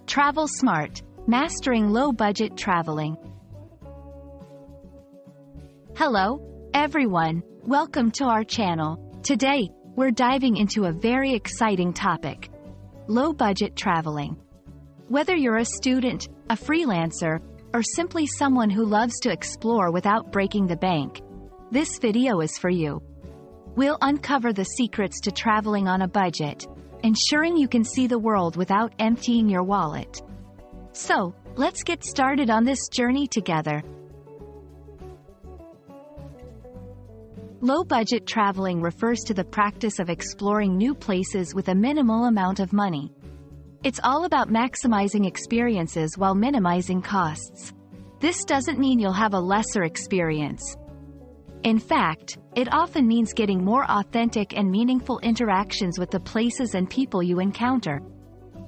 Travel Smart, Mastering Low-Budget Traveling. Hello, everyone. Welcome to our channel. Today, we're diving into a very exciting topic: low-budget traveling. Whether you're a student, a freelancer, or simply someone who loves to explore without breaking the bank, this video is for you. We'll uncover the secrets to traveling on a budget, ensuring you can see the world without emptying your wallet. So, let's get started on this journey together. Low-budget traveling refers to the practice of exploring new places with a minimal amount of money. It's all about maximizing experiences while minimizing costs. This doesn't mean you'll have a lesser experience. In fact, it often means getting more authentic and meaningful interactions with the places and people you encounter.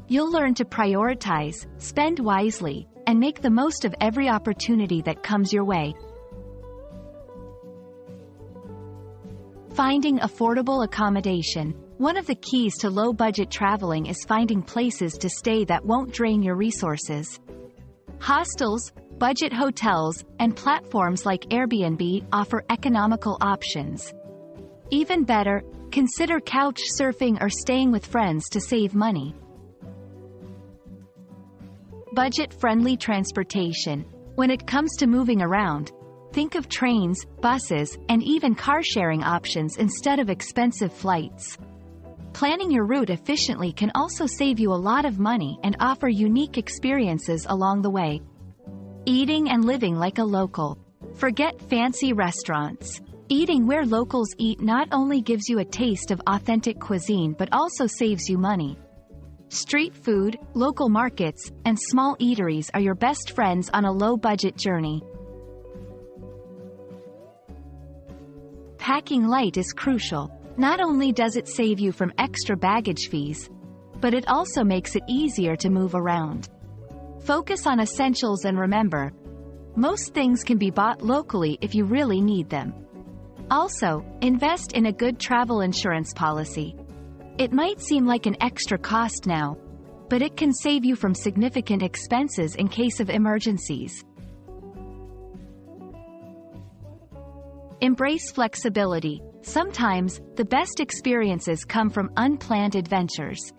You'll learn to prioritize, spend wisely, and make the most of every opportunity that comes your way. Finding affordable accommodation. One of the keys to low-budget traveling is finding places to stay that won't drain your resources. Hostels, budget hotels, and platforms like Airbnb offer economical options. Even better, consider couch surfing or staying with friends to save money. Budget-friendly transportation. When it comes to moving around, think of trains, buses, and even car-sharing options instead of expensive flights. Planning your route efficiently can also save you a lot of money and offer unique experiences along the way. Eating and living like a local. Forget fancy restaurants. Eating where locals eat not only gives you a taste of authentic cuisine but also saves you money. Street food, local markets, and small eateries are your best friends on a low-budget journey. Packing light is crucial. Not only does it save you from extra baggage fees, but it also makes it easier to move around. Focus on essentials and remember, most things can be bought locally if you really need them. Also, invest in a good travel insurance policy. It might seem like an extra cost now, but it can save you from significant expenses in case of emergencies. Embrace flexibility. Sometimes, the best experiences come from unplanned adventures.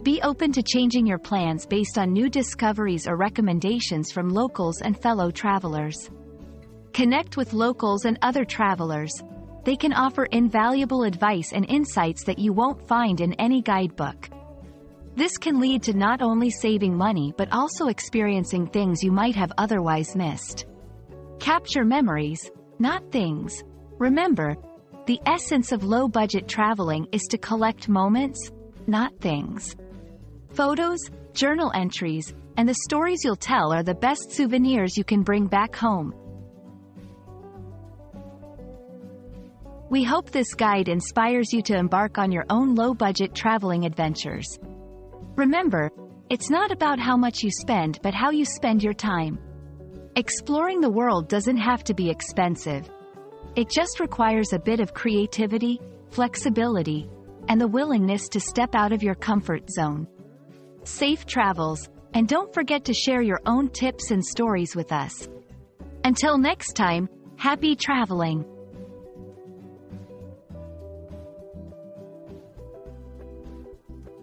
Be open to changing your plans based on new discoveries or recommendations from locals and fellow travelers. Connect with locals and other travelers. They can offer invaluable advice and insights that you won't find in any guidebook. This can lead to not only saving money but also experiencing things you might have otherwise missed. Capture memories, not things. Remember, the essence of low-budget traveling is to collect moments, not things. Photos, journal entries, and the stories you'll tell are the best souvenirs you can bring back home. We hope this guide inspires you to embark on your own low-budget traveling adventures. Remember, it's not about how much you spend but how you spend your time. Exploring the world doesn't have to be expensive. It just requires a bit of creativity, flexibility, and the willingness to step out of your comfort zone. Safe travels, and don't forget to share your own tips and stories with us. Until next time, happy traveling!